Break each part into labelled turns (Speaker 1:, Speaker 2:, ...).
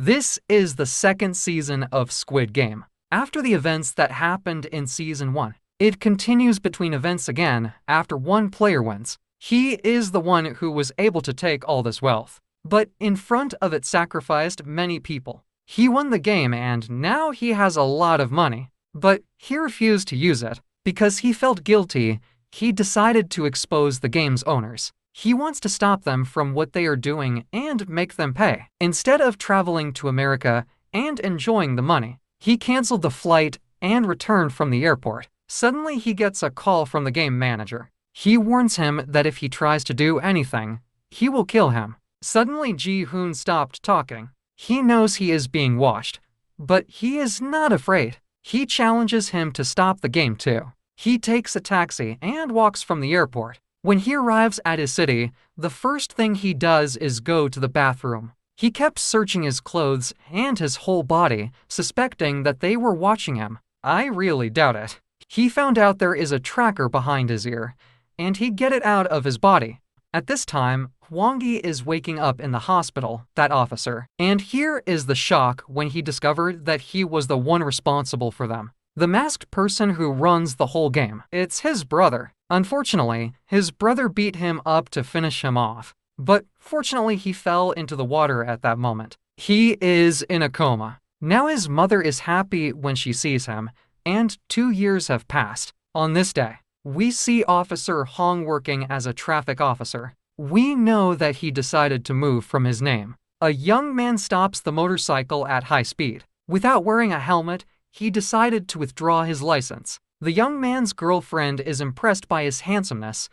Speaker 1: This is the second season of Squid Game. After the events that happened in Season 1, it continues between events again after one player wins. He is the one who was able to take all this wealth, but in front of it sacrificed many people. He won the game and now he has a lot of money, but he refused to use it because he felt guilty. He decided to expose the game's owners. He wants to stop them from what they are doing and make them pay. Instead of traveling to America and enjoying the money, he canceled the flight and returned from the airport. Suddenly, he gets a call from the game manager. He warns him that if he tries to do anything, he will kill him. Suddenly, Ji-hoon stopped talking. He knows he is being watched, but he is not afraid. He challenges him to stop the game too. He takes a taxi and walks from the airport. When he arrives at his city, the first thing he does is go to the bathroom. He kept searching his clothes and his whole body, suspecting that they were watching him. I really doubt it. He found out there is a tracker behind his ear, and he get it out of his body. At this time, Hwang-gi is waking up in the hospital, that officer, and here is the shock when he discovered that he was the one responsible for them. The masked person who runs the whole game. It's his brother. Unfortunately, his brother beat him up to finish him off, but fortunately he fell into the water at that moment. He is in a coma. Now his mother is happy when she sees him, and 2 years have passed. On this day, we see Officer Hong working as a traffic officer. We know that he decided to move from his name. A young man stops the motorcycle at high speed. Without wearing a helmet, he decided to withdraw his license. The young man's girlfriend is impressed by his handsomeness,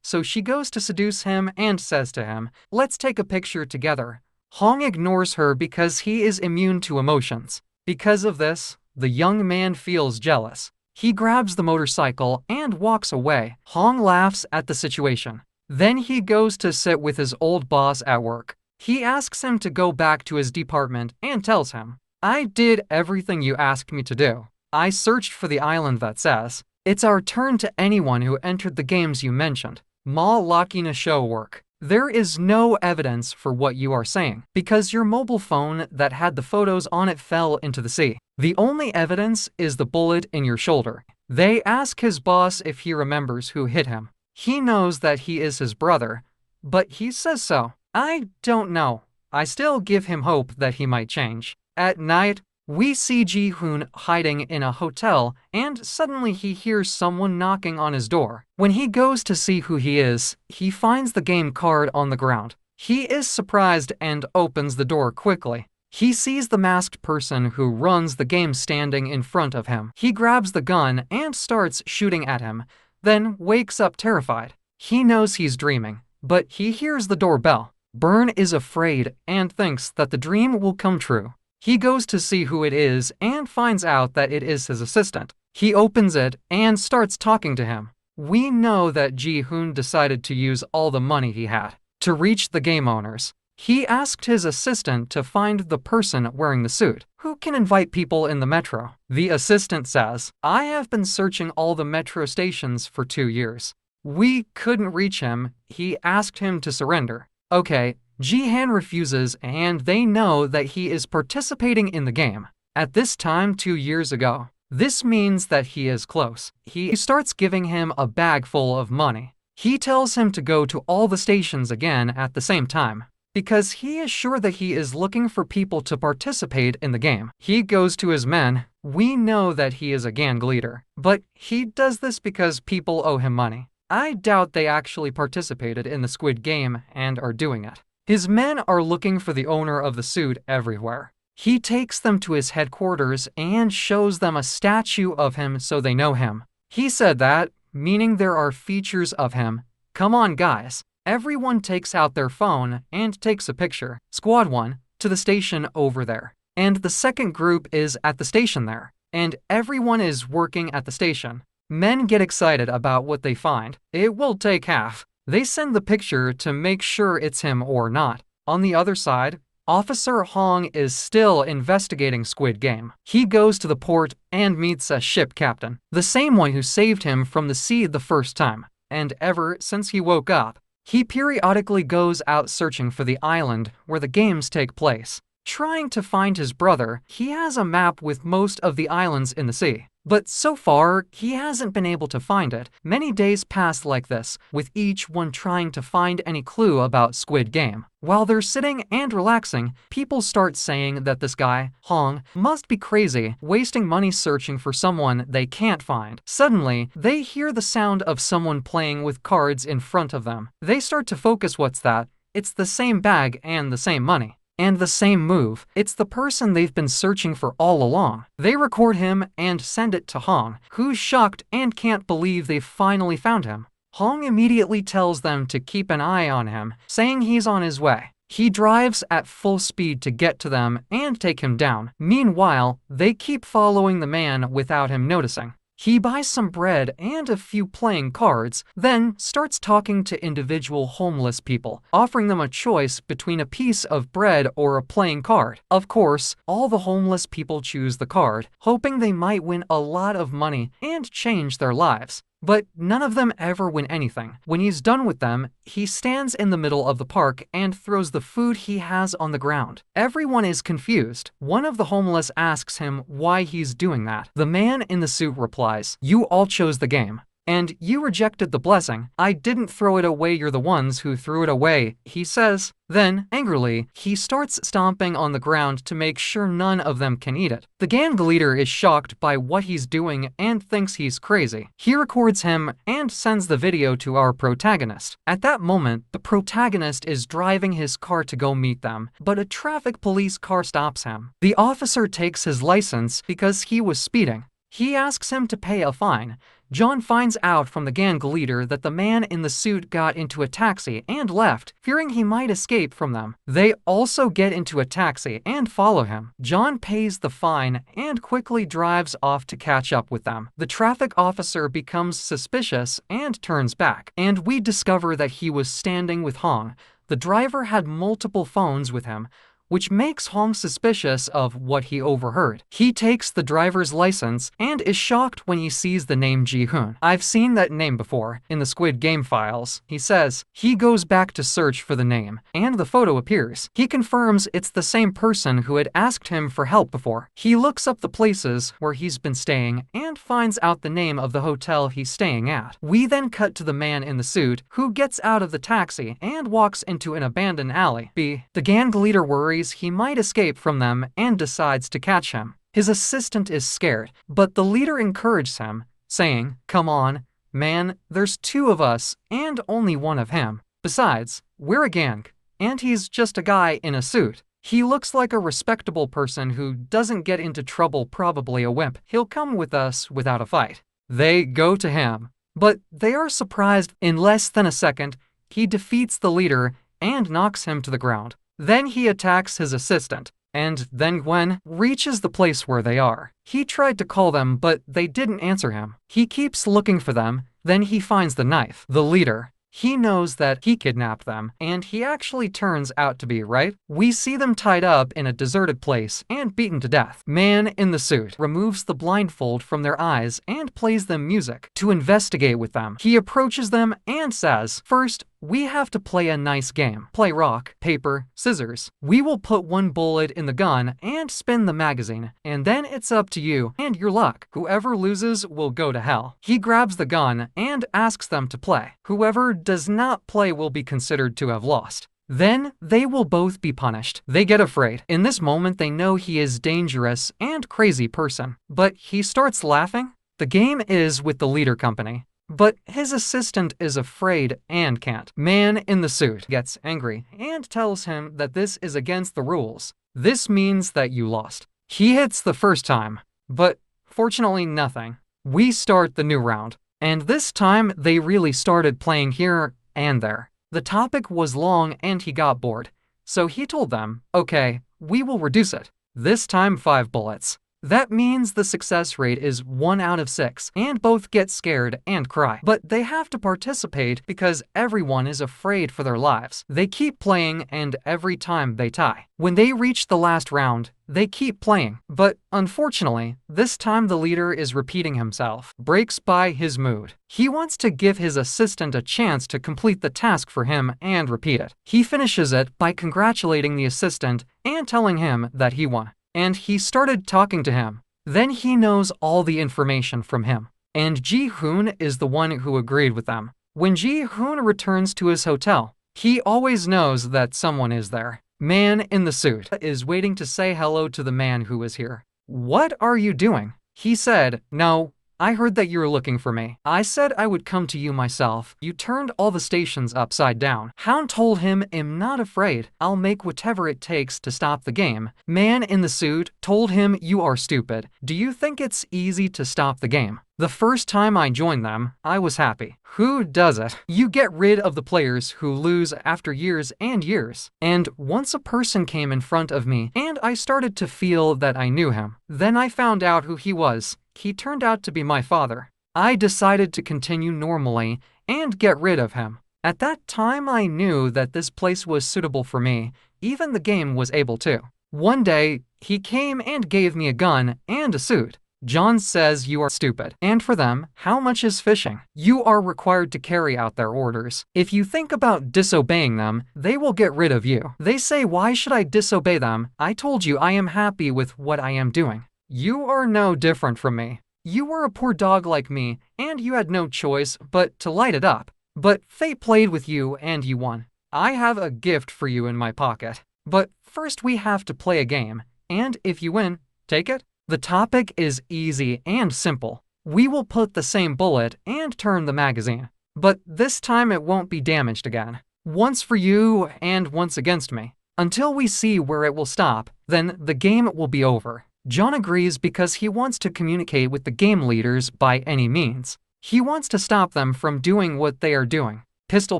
Speaker 1: so she goes to seduce him and says to him, "Let's take a picture together." Hong ignores her because he is immune to emotions. Because of this, the young man feels jealous. He grabs the motorcycle and walks away. Hong laughs at the situation. Then he goes to sit with his old boss at work. He asks him to go back to his department and tells him, "I did everything you asked me to do. I searched for the island that says, 'It's our turn to anyone who entered the games you mentioned.' Ma laki na show work. There is no evidence for what you are saying, because your mobile phone that had the photos on it fell into the sea. The only evidence is the bullet in your shoulder." They ask his boss if he remembers who hit him. He knows that he is his brother, but he says so. I don't know. I still give him hope that he might change. At night, we see Ji-hoon hiding in a hotel, and suddenly he hears someone knocking on his door. When he goes to see who he is, he finds the game card on the ground. He is surprised and opens the door quickly. He sees the masked person who runs the game standing in front of him. He grabs the gun and starts shooting at him, then wakes up terrified. He knows he's dreaming, but he hears the doorbell. Burn is afraid and thinks that the dream will come true. He goes to see who it is and finds out that it is his assistant. He opens it and starts talking to him. We know that Ji-hoon decided to use all the money he had to reach the game owners. He asked his assistant to find the person wearing the suit who can invite people in the metro. The assistant says, "I have been searching all the metro stations for 2 years. We couldn't reach him. He asked him to surrender." Okay. Ji-han refuses, and they know that he is participating in the game. At this time 2 years ago, this means that he is close. He starts giving him a bag full of money. He tells him to go to all the stations again at the same time, because he is sure that he is looking for people to participate in the game. He goes to his men. We know that he is a gang leader, but he does this because people owe him money. I doubt they actually participated in the Squid Game and are doing it. His men are looking for the owner of the suit everywhere. He takes them to his headquarters and shows them a statue of him so they know him. He said that, meaning there are features of him. Come on, guys. Everyone takes out their phone and takes a picture. Squad 1, to the station over there. And the second group is at the station there. And everyone is working at the station. Men get excited about what they find. It will take half. They send the picture to make sure it's him or not. On the other side, Officer Hong is still investigating Squid Game. He goes to the port and meets a ship captain, the same one who saved him from the sea the first time. And ever since he woke up, he periodically goes out searching for the island where the games take place. trying to find his brother. He has a map with most of the islands in the sea. But so far, he hasn't been able to find it. Many days pass like this, with each one trying to find any clue about Squid Game. While they're sitting and relaxing, people start saying that this guy, Hong, must be crazy, wasting money searching for someone they can't find. Suddenly, they hear the sound of someone playing with cards in front of them. They start to focus. What's that? It's the same bag and the same money. And the same move. It's the person they've been searching for all along. They record him and send it to Hong, who's shocked and can't believe they've finally found him. Hong immediately tells them to keep an eye on him, saying he's on his way. He drives at full speed to get to them and take him down. Meanwhile, they keep following the man without him noticing. He buys some bread and a few playing cards, then starts talking to individual homeless people, offering them a choice between a piece of bread or a playing card. Of course, all the homeless people choose the card, hoping they might win a lot of money and change their lives. But none of them ever win anything. When he's done with them, he stands in the middle of the park and throws the food he has on the ground. Everyone is confused. One of the homeless asks him why he's doing that. The man in the suit replies, "You all chose the game. And you rejected the blessing. I didn't throw it away, you're the ones who threw it away," he says. Then, angrily, he starts stomping on the ground to make sure none of them can eat it. The gang leader is shocked by what he's doing and thinks he's crazy. He records him and sends the video to our protagonist. At that moment, the protagonist is driving his car to go meet them, but a traffic police car stops him. The officer takes his license because he was speeding. He asks him to pay a fine. John finds out from the gang leader that the man in the suit got into a taxi and left, fearing he might escape from them. They also get into a taxi and follow him. John pays the fine and quickly drives off to catch up with them. The traffic officer becomes suspicious and turns back, and we discover that he was standing with Hong. The driver had multiple phones with him, which makes Hong suspicious of what he overheard. He takes the driver's license and is shocked when he sees the name Ji-hoon. "I've seen that name before, in the Squid Game files," he says. He goes back to search for the name, and the photo appears. He confirms it's the same person who had asked him for help before. He looks up the places where he's been staying and finds out the name of the hotel he's staying at. We then cut to the man in the suit, who gets out of the taxi and walks into an abandoned alley. The gang leader worries he might escape from them and decides to catch him. His assistant is scared, but the leader encourages him, saying, "Come on, man, there's two of us and only one of him. Besides, we're a gang, and he's just a guy in a suit. He looks like a respectable person who doesn't get into trouble, probably a wimp. He'll come with us without a fight." They go to him, but they are surprised. In less than a second, he defeats the leader and knocks him to the ground. Then he attacks his assistant, and then Gwen reaches the place where they are. He tried to call them, but they didn't answer him. He keeps looking for them, then he finds the knife. The leader. He knows that he kidnapped them, and he actually turns out to be right. We see them tied up in a deserted place and beaten to death. Man in the suit removes the blindfold from their eyes and plays them music to investigate with them. He approaches them and says, "First, we have to play a nice game. Play rock, paper, scissors. We will put one bullet in the gun and spin the magazine, and then it's up to you and your luck. Whoever loses will go to hell." He grabs the gun and asks them to play. Whoever does not play will be considered to have lost. Then they will both be punished. They get afraid. In this moment, they know he is dangerous and crazy person, but he starts laughing. The game is with the leader company, but his assistant is afraid and can't. Man in the suit gets angry and tells him that this is against the rules. This means that you lost. He hits the first time, but fortunately nothing. We start the new round, and this time they really started playing here and there. The topic was long and he got bored, so he told them, "Okay, we will reduce it. This time 5 bullets." That means the success rate is 1 out of 6, and both get scared and cry. But they have to participate because everyone is afraid for their lives. They keep playing, and every time they tie. When they reach the last round, they keep playing. But unfortunately, this time the leader is repeating himself, breaks by his mood. He wants to give his assistant a chance to complete the task for him and repeat it. He finishes it by congratulating the assistant and telling him that he won. And he started talking to him. Then he knows all the information from him. And Ji-hoon is the one who agreed with them. When Ji-hoon returns to his hotel, he always knows that someone is there. Man in the suit is waiting to say hello to the man who is here. "What are you doing?" He said, "No, I heard that you were looking for me. I said I would come to you myself. You turned all the stations upside down." Hound told him, "I'm not afraid. I'll make whatever it takes to stop the game." Man in the suit told him, "You are stupid. Do you think it's easy to stop the game? The first time I joined them, I was happy. Who does it? You get rid of the players who lose after years and years. And once a person came in front of me, and I started to feel that I knew him. Then I found out who he was. He turned out to be my father. I decided to continue normally and get rid of him. At that time, I knew that this place was suitable for me. Even the game was able to. One day, he came and gave me a gun and a suit. John says you are stupid. And for them, how much is fishing? You are required to carry out their orders. If you think about disobeying them, they will get rid of you. They say, why should I disobey them? I told you I am happy with what I am doing. You are no different from me. You were a poor dog like me, and you had no choice but to light it up. But fate played with you and you won. I have a gift for you in my pocket. But first we have to play a game, and if you win, take it. The topic is easy and simple. We will put the same bullet and turn the magazine. But this time it won't be damaged again. Once for you and once against me. Until we see where it will stop, then the game will be over. John agrees because he wants to communicate with the game leaders by any means. He wants to stop them from doing what they are doing. Pistol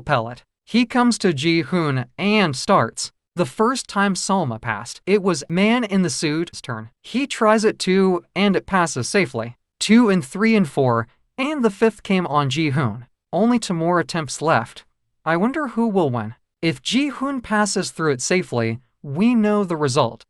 Speaker 1: pellet. He comes to Ji-hoon and starts. The first time Salma passed, it was man in the suit's turn. He tries it too, and it passes safely. 2 and 3 and 4, and the 5th came on Ji-hoon. Only 2 more attempts left. I wonder who will win. If Ji-hoon passes through it safely, we know the result.